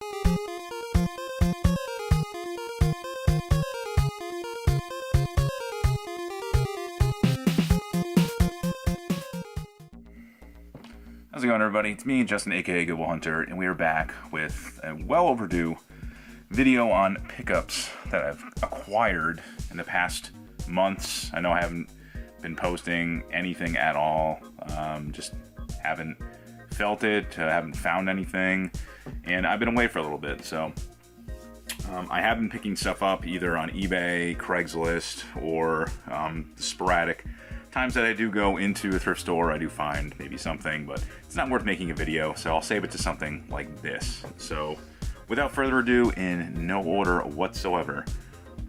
How's it going, everybody? It's me, Justin, aka Good Will Hunter, and we are back with a well overdue video on pickups that I've acquired in the past months. I know I haven't been posting anything at all, just haven't felt it, haven't found anything, and I've been away for a little bit, so I have been picking stuff up either on eBay, Craigslist, or the sporadic times that I do go into a thrift store. I do find maybe something, but it's not worth making a video, so I'll save it to something like this. So without further ado, in no order whatsoever,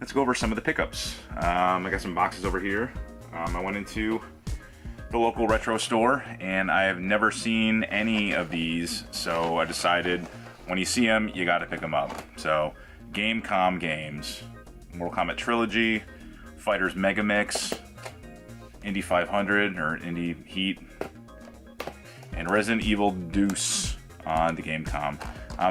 let's go over some of the pickups. I got some boxes over here. I went into the local retro store and I have never seen any of these, so I decided when you see them, you gotta pick them up. So Gamescom Games, Mortal Kombat Trilogy, Fighters Mega Mix, Indy 500 or Indy Heat, and Resident Evil Deuce on the Gamescom.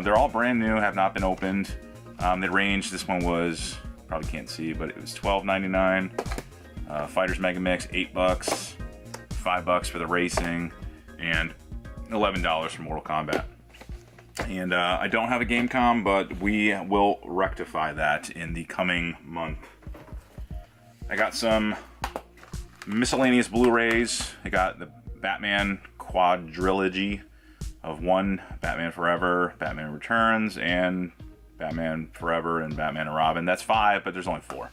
They're all brand new, have not been opened. They range, this one was, probably can't see, but it was $12.99. Fighters Mega Mix, $8, $5 for the racing, and $11 for Mortal Kombat. And I don't have a Gamescom, but we will rectify that in the coming month. I got some miscellaneous Blu-rays. I got the Batman quadrilogy of 1, Batman Forever, Batman Returns, and Batman Forever and Batman and Robin. That's 5, but there's only 4.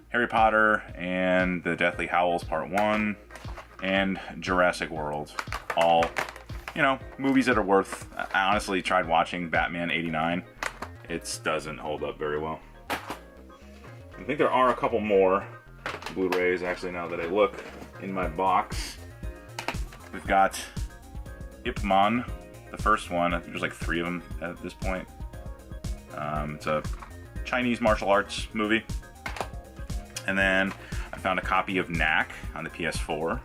Harry Potter and the Deathly Hallows Part 1, and Jurassic World. All, you know, movies that are worth. I honestly tried watching Batman 89. It doesn't hold up very well. I think there are a couple more Blu-rays, actually, now that I look in my box. We've got Ip Man, the first one. I think there's like 3 of them at this point. It's a Chinese martial arts movie. And then I found a copy of Knack on the PS4.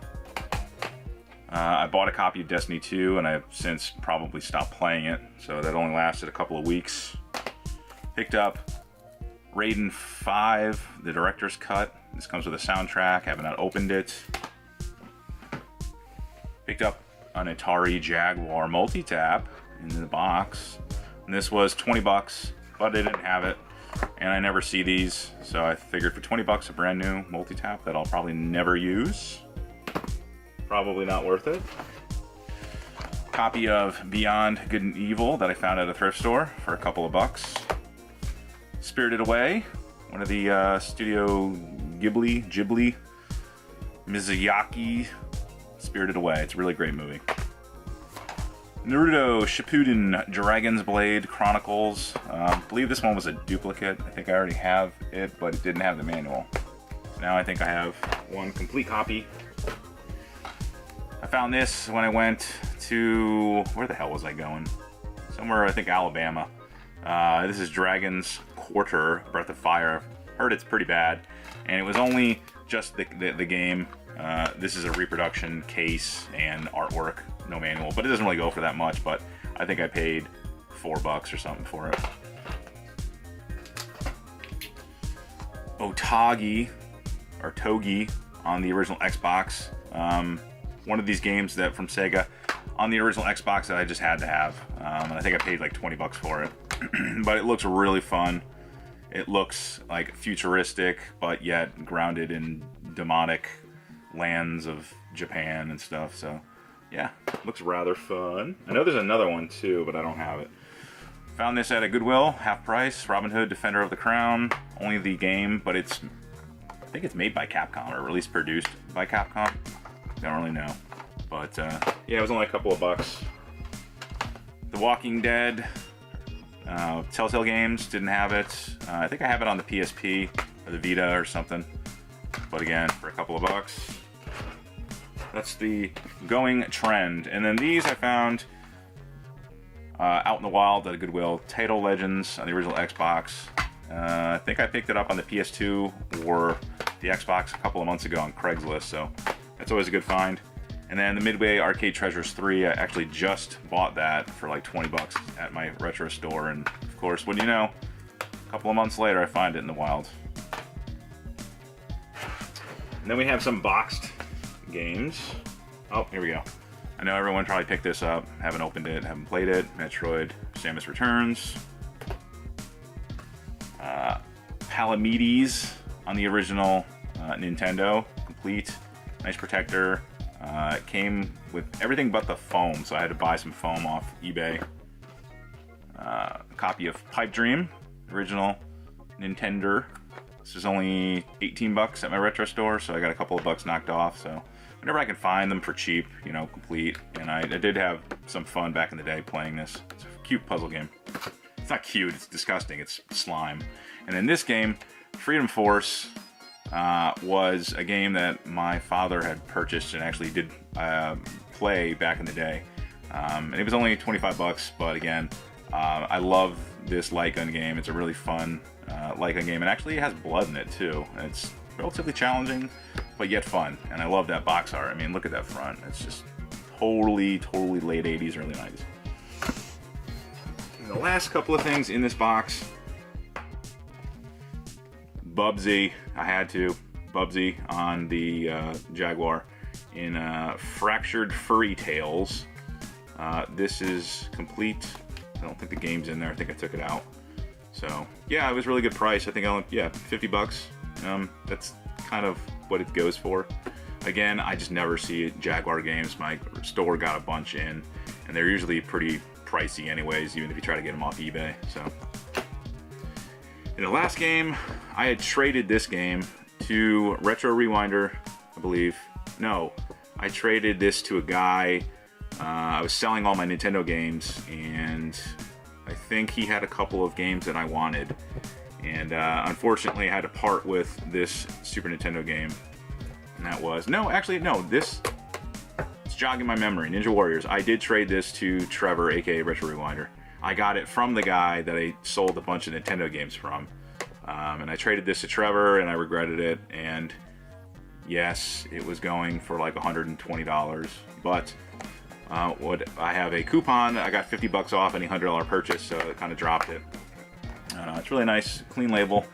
I bought a copy of Destiny 2, and I've since probably stopped playing it, so that only lasted a couple of weeks. Picked up Raiden 5, the director's cut. This comes with a soundtrack. I have not opened it. Picked up an Atari Jaguar multi-tap in the box. And this was $20, but I didn't have it. And I never see these, so I figured for $20 a brand new multi-tap that I'll probably never use. Probably not worth it. Copy of Beyond Good and Evil that I found at a thrift store for a couple of bucks. Spirited Away, one of the Studio Ghibli, Miyazaki, Spirited Away. It's a really great movie. Naruto Shippuden Dragon's Blade Chronicles. I believe this one was a duplicate. I think I already have it, but it didn't have the manual. So now I think I have one complete copy. I found this when I went to, where the hell was I going? Somewhere, I think Alabama. This is Dragon's Quarter, Breath of Fire. I've heard it's pretty bad, and it was only just the game. This is a reproduction case and artwork, no manual, but it doesn't really go for that much, but I think I paid $4 or something for it. Otogi, or Togi, on the original Xbox. One of these games that from Sega on the original Xbox that I just had to have. And I think I paid like $20 for it. But it looks really fun. It looks like futuristic, but yet grounded in demonic lands of Japan and stuff. So yeah, looks rather fun. I know there's another one too, but I don't have it. Found this at a Goodwill, half price. Robin Hood, Defender of the Crown. Only the game, but it's, I think it's made by Capcom, or at least produced by Capcom. Don't really know. But yeah, it was only a couple of bucks. The Walking Dead, Telltale Games, didn't have it. I think I have it on the PSP or the Vita or something. But again, for a couple of bucks. That's the going trend. And then these I found out in the wild at a Goodwill. Tato Legends on the original Xbox. I think I picked it up on the PS2 or the Xbox a couple of months ago on Craigslist, so that's always a good find. And then the Midway Arcade Treasures 3, I actually just bought that for like 20 bucks at my retro store, and of course, what do you know, a couple of months later I find it in the wild. And then we have some boxed games. Oh, here we go. I know everyone probably picked this up, haven't opened it, haven't played it. Metroid Samus Returns. Palamedes on the original Nintendo, complete, nice protector. It came with everything but the foam, so I had to buy some foam off eBay. A copy of Pipedream, original Nintendo. This is only 18 bucks at my retro store, so I got a couple of bucks knocked off. So whenever I can find them for cheap, you know, complete. And I did have some fun back in the day playing this. It's a cute puzzle game. It's not cute, it's disgusting, it's slime. And in this game, Freedom Force was a game that my father had purchased and actually did play back in the day. And it was only 25 bucks, but again, I love this light gun game. It's a really fun light gun game, and actually it has blood in it too. And it's relatively challenging, but yet fun. And I love that box art. I mean, look at that front. It's just totally late 80s, early 90s. And the last couple of things in this box. Bubsy, I had to. Bubsy on the Jaguar in Fractured Furry Tales. This is complete. I don't think the game's in there. I think I took it out. So yeah, it was a really good price. I think I only, yeah, 50 bucks. That's kind of what it goes for. Again, I just never see Jaguar games. My store got a bunch in, and they're usually pretty pricey anyways, even if you try to get them off eBay. So in the last game, I had traded this game to Retro Rewinder, I believe. No, I traded this to a guy. I was selling all my Nintendo games, and I think he had a couple of games that I wanted. And unfortunately, I had to part with this Super Nintendo game. And that was, no, actually, no, this, it's jogging my memory. Ninja Warriors. I did trade this to Trevor, aka Retro Rewinder. I got it from the guy that I sold a bunch of Nintendo games from. And I traded this to Trevor, and I regretted it. And yes, it was going for like $120. But I have a coupon. I got 50 bucks off any $100 purchase, so it kind of dropped it. It's really nice, clean label,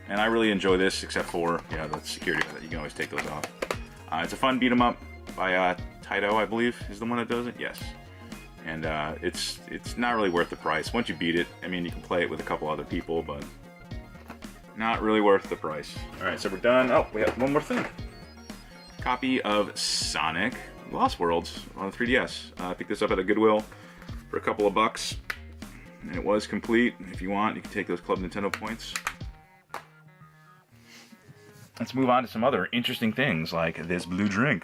and I really enjoy this, except for, yeah, the security that you can always take those off. It's a fun beat 'em up by Taito, I believe, is the one that does it. Yes, and it's not really worth the price. Once you beat it, I mean, you can play it with a couple other people, but not really worth the price. All right, so we're done. Oh, we have one more thing. Copy of Sonic Lost Worlds on the 3DS. I picked this up at a Goodwill for a couple of bucks. And it was complete. If you want, you can take those Club Nintendo points. Let's move on to some other interesting things, like this blue drink.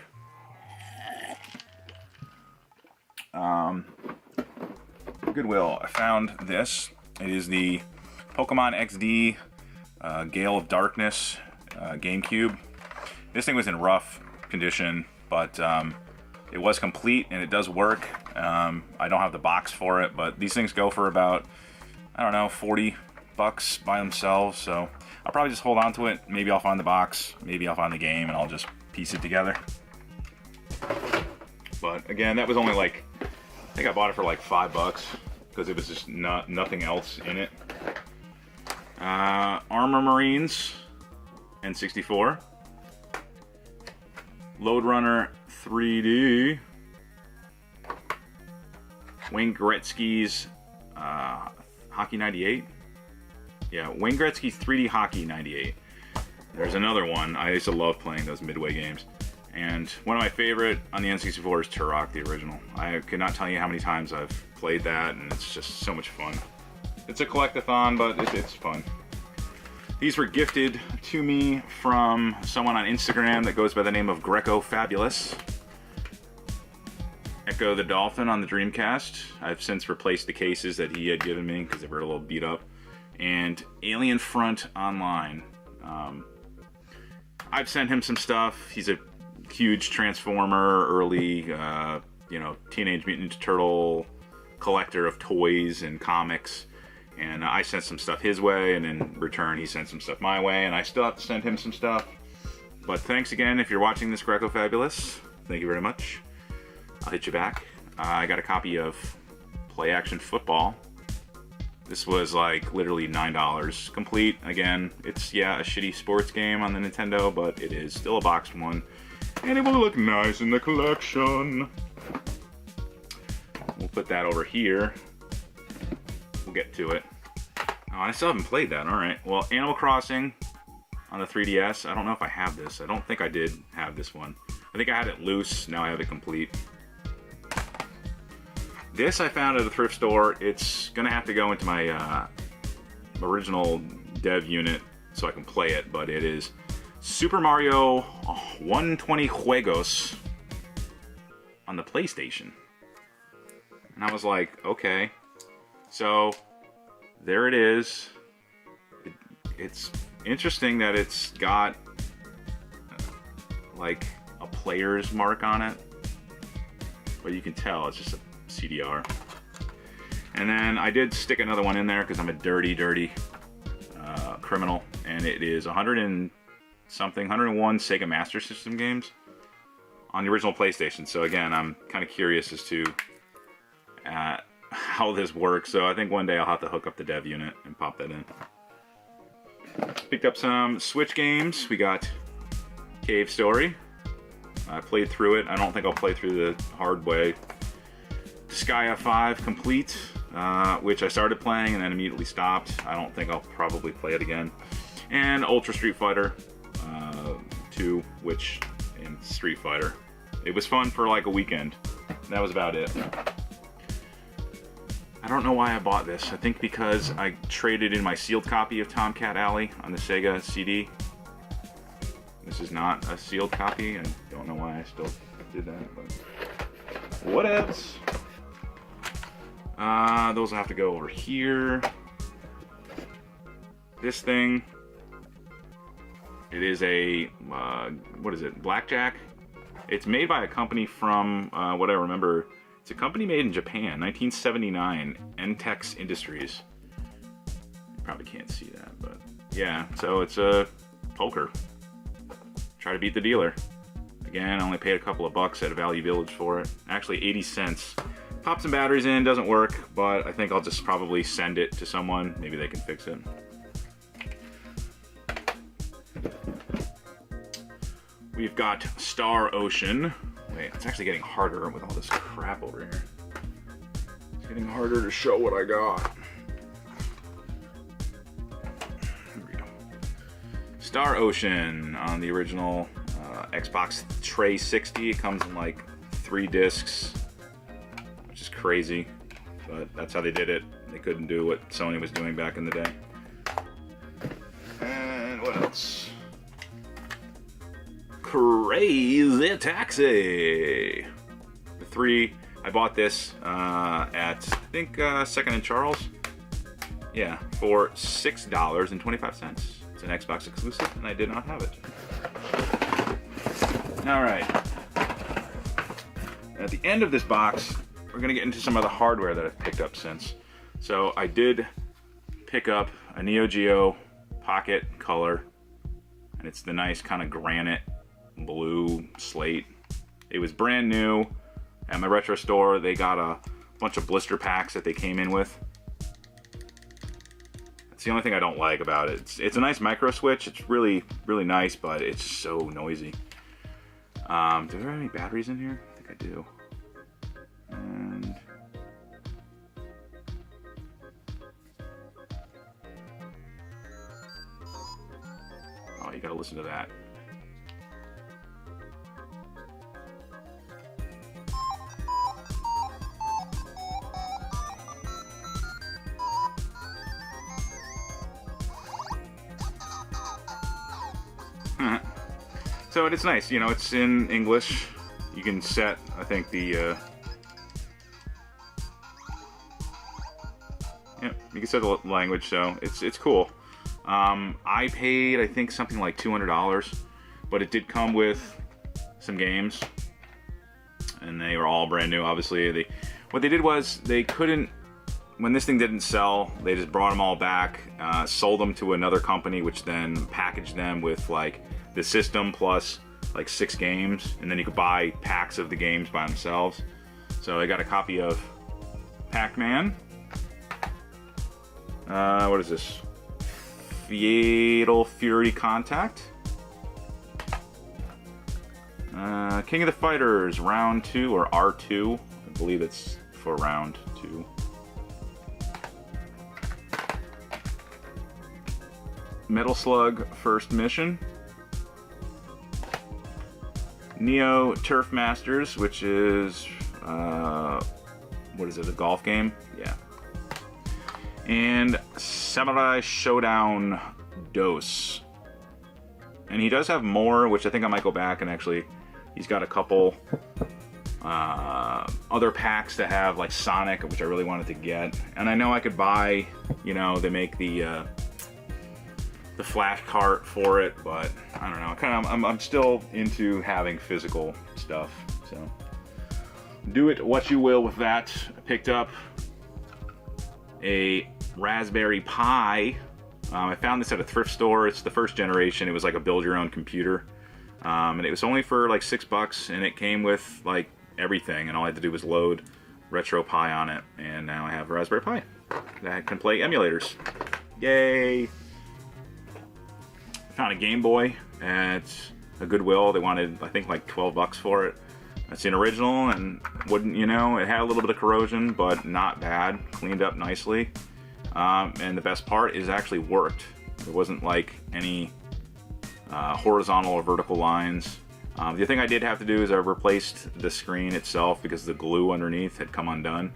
Goodwill, I found this. It is the Pokemon XD Gale of Darkness GameCube. This thing was in rough condition, but it was complete and it does work. I don't have the box for it, but these things go for about, I don't know, 40 bucks by themselves. So I'll probably just hold on to it. Maybe I'll find the box, maybe I'll find the game, and I'll just piece it together. But again, that was only like, I think I bought it for like 5 bucks because it was just nothing else in it. Armor Marines N64. Lode Runner 3D. Wayne Gretzky's Hockey 98. Yeah, Wayne Gretzky's 3D Hockey 98. There's another one. I used to love playing those Midway games. And one of my favorite on the N64 is Turok, the original. I cannot tell you how many times I've played that, and it's just so much fun. It's a collectathon, but it's fun. These were gifted to me from someone on Instagram that goes by the name of Greco Fabulous. Echo the Dolphin on the Dreamcast. I've since replaced the cases that he had given me because they were a little beat up. And Alien Front Online. I've sent him some stuff. He's a huge Transformer, early, Teenage Mutant Ninja Turtle collector of toys and comics. And I sent some stuff his way, and in return he sent some stuff my way, and I still have to send him some stuff. But thanks again if you're watching this, Greco Fabulous. Thank you very much. I'll hit you back. I got a copy of Play Action Football. This was like literally $9 complete. Again, it's, yeah, a shitty sports game on the Nintendo, but it is still a boxed one. And it will look nice in the collection. We'll put that over here. We'll get to it. Oh, I still haven't played that. Alright. Well, Animal Crossing on the 3DS. I don't know if I have this. I don't think I did have this one. I think I had it loose. Now I have it complete. This I found at a thrift store. It's gonna have to go into my original dev unit so I can play it, but it is Super Mario 120 Juegos on the PlayStation. And I was like, okay. So, there it is. It's interesting that it's got like a player's mark on it. But you can tell it's just a CDR. And then I did stick another one in there because I'm a dirty criminal, and it is 101 Sega Master System games on the original PlayStation. So again, I'm kind of curious as to how this works. So I think one day I'll have to hook up the dev unit and pop that in. Picked up some Switch games. We got Cave Story. I played through it. I don't think I'll play through the hard way. Disgaea 5 Complete, which I started playing and then immediately stopped. I don't think I'll probably play it again. And Ultra Street Fighter 2, which in Street Fighter. It was fun for like a weekend. That was about it. I don't know why I bought this. I think because I traded in my sealed copy of Tomcat Alley on the Sega CD. This is not a sealed copy. I don't know why I still did that, but what else? Those will have to go over here. This thing, it is a, what is it, Blackjack? It's made by a company from, what I remember, it's a company made in Japan, 1979, Entex Industries. You probably can't see that, but yeah, so it's a poker. Try to beat the dealer. Again, I only paid a couple of bucks at a Value Village for it. Actually, 80 cents. Pop some batteries in, doesn't work, but I think I'll just probably send it to someone. Maybe they can fix it. We've got Star Ocean. Wait, it's actually getting harder with all this crap over here. It's getting harder to show what I got. Here we go. Star Ocean on the original Xbox 360. It comes in like 3 discs, which is crazy, but that's how they did it. They couldn't do what Sony was doing back in the day. And what else? Crazy Taxi. The 3, I bought this at, I think, Second and Charles. Yeah, for $6.25. It's an Xbox exclusive, and I did not have it. Alright. At the end of this box, we're going to get into some of the hardware that I've picked up since. So I did pick up a Neo Geo Pocket Color, and it's the nice kind of granite blue slate. It was brand new at my retro store. They got a bunch of blister packs that they came in with. That's the only thing I don't like about it. It's a nice micro switch. It's really nice, but it's so noisy. Do I have any batteries in here? I think I do. And oh, you gotta listen to that. So it's nice, you know, it's in English. You can set, I think, the, yeah, you can set the language, so it's cool. I paid, I think, something like $200, but it did come with some games, and they were all brand new, obviously. What they did was, they couldn't, when this thing didn't sell, they just brought them all back, sold them to another company, which then packaged them with, like, the system plus like 6 games, and then you could buy packs of the games by themselves. So I got a copy of Pac-Man. What is this? Fatal Fury Contact. King of the Fighters, Round 2, or R2. I believe it's for Round 2. Metal Slug, First Mission. Neo Turf Masters, which is, what is it, a golf game? Yeah. And Samurai Showdown DOS. And he does have more, which I think I might go back and actually, he's got a couple other packs that have like Sonic, which I really wanted to get. And I know I could buy, you know, they make the flash cart for it, but I don't know. I'm still into having physical stuff, so do it what you will with that. I picked up a Raspberry Pi. I found this at a thrift store. It's the first generation. It was like a build your own computer, and it was only for like $6, and it came with like everything, and all I had to do was load RetroPie on it, and now I have a Raspberry Pi that can play emulators. Yay! Found a Game Boy at a Goodwill. They wanted, I think, like $12 for it. It's an original, and wouldn't, you know, it had a little bit of corrosion, but not bad. Cleaned up nicely. And the best part is it actually worked. There wasn't like any horizontal or vertical lines. The thing I did have to do is I replaced the screen itself because the glue underneath had come undone.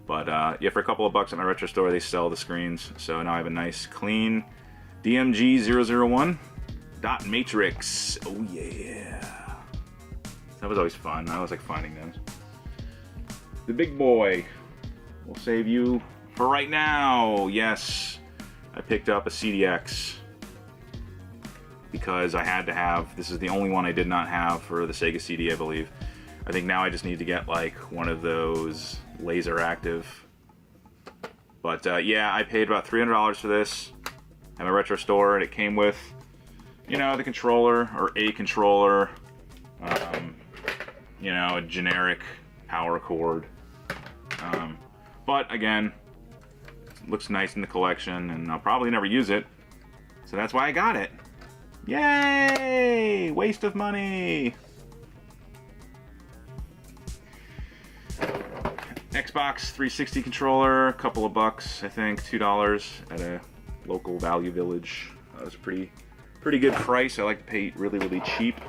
But yeah, for a couple of bucks at my retro store, they sell the screens. So now I have a nice, clean G00DwillHUNT3r's. Oh yeah. That was always fun. I always like finding those. The big boy will save you for right now. Yes, I picked up a CDX because I had to have, this is the only one I did not have for the Sega CD, I believe. I think now I just need to get like one of those laser active. But yeah, I paid about $300 for this at my retro store, and it came with, you know, the controller, or a controller, you know, a generic power cord. But again, it looks nice in the collection, and I'll probably never use it, so that's why I got it. Yay! Waste of money! Xbox 360 controller, a couple of bucks, I think, $2 at a local Value Village. That was a pretty good price. I like to pay really cheap.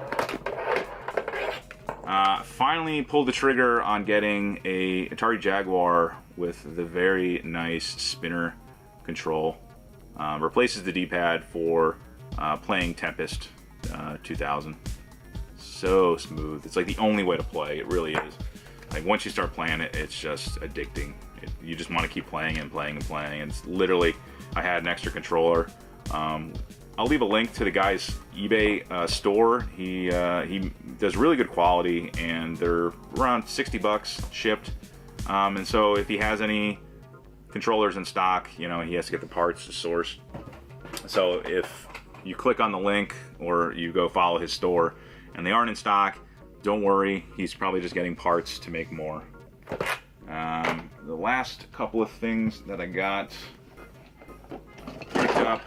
Finally pulled the trigger on getting a Atari Jaguar with the very nice spinner control. Replaces the D-pad for playing Tempest 2000. So smooth. It's like the only way to play. It really is. Like once you start playing it, it's just addicting. You just want to keep playing and playing and playing. And it's literally, I had an extra controller. I'll leave a link to the guy's eBay store. He does really good quality, and they're around $60 shipped. And so if he has any controllers in stock, you know, he has to get the parts to source. So if you click on the link or you go follow his store and they aren't in stock, don't worry. He's probably just getting parts to make more. The last couple of things that I got, picked up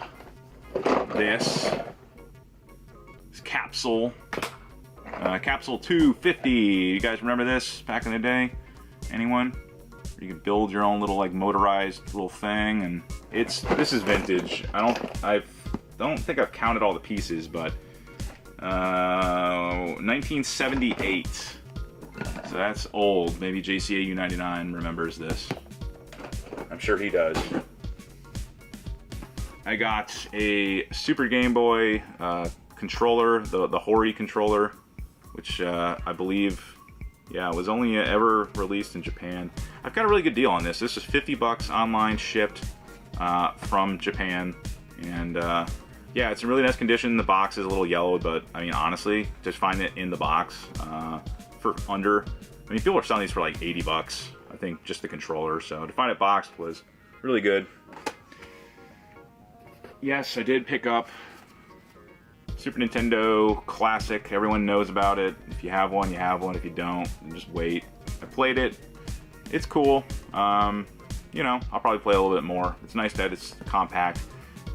this Capsule. Capsule 250. You guys remember this back in the day? Anyone? You could build your own little like motorized little thing, and this is vintage. I don't think I've counted all the pieces, but 1978. So that's old. Maybe JCAU99 remembers this. I'm sure he does. I got a Super Game Boy controller, the Horry Controller, which I believe, yeah, was only ever released in Japan. I've got a really good deal on this. This is $50 online, shipped from Japan, and yeah, it's in really nice condition. The box is a little yellowed, but I mean, honestly, just find it in the box for under. I mean, people are selling these for like $80. I think just the controller. So to find it boxed was really good. Yes, I did pick up Super Nintendo Classic. Everyone knows about it. If you have one, you have one. If you don't, just wait. I played it. It's cool. You know, I'll probably play a little bit more. It's nice that it's compact.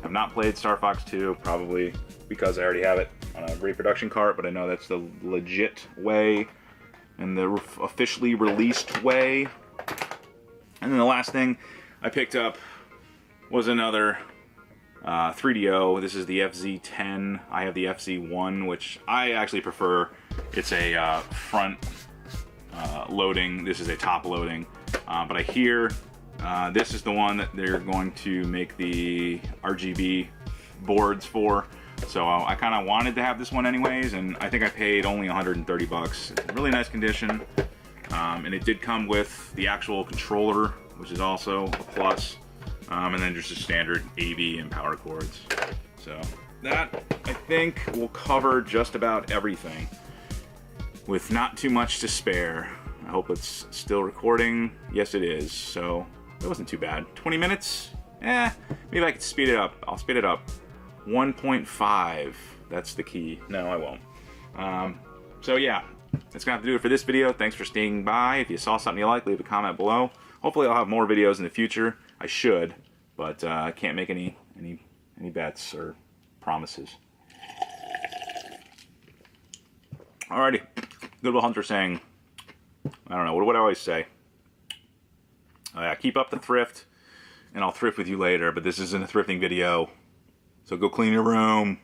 I've not played Star Fox 2, probably because I already have it on a reproduction cart, but I know that's the legit way and the officially released way. And then the last thing I picked up was another 3DO. This is the FZ10. I have the FZ1, which I actually prefer. It's a front loading. This is a top loading. But I hear this is the one that they're going to make the RGB boards for. So I kind of wanted to have this one anyways, and I think I paid only 130 bucks. It's in really nice condition. And it did come with the actual controller, which is also a plus. And then just a standard AV and power cords. So that, I think, will cover just about everything with not too much to spare. I hope it's still recording. Yes, it is. So it wasn't too bad. 20 minutes? Maybe I could speed it up. I'll speed it up. 1.5. That's the key. No, I won't. So yeah, that's gonna have to do it for this video. Thanks for staying by. If you saw something you like, leave a comment below. Hopefully I'll have more videos in the future. I should, but I can't make any bets or promises. Alrighty, Good Will Hunter saying, I don't know, what do I always say? Keep up the thrift, and I'll thrift with you later, but this isn't a thrifting video, so go clean your room.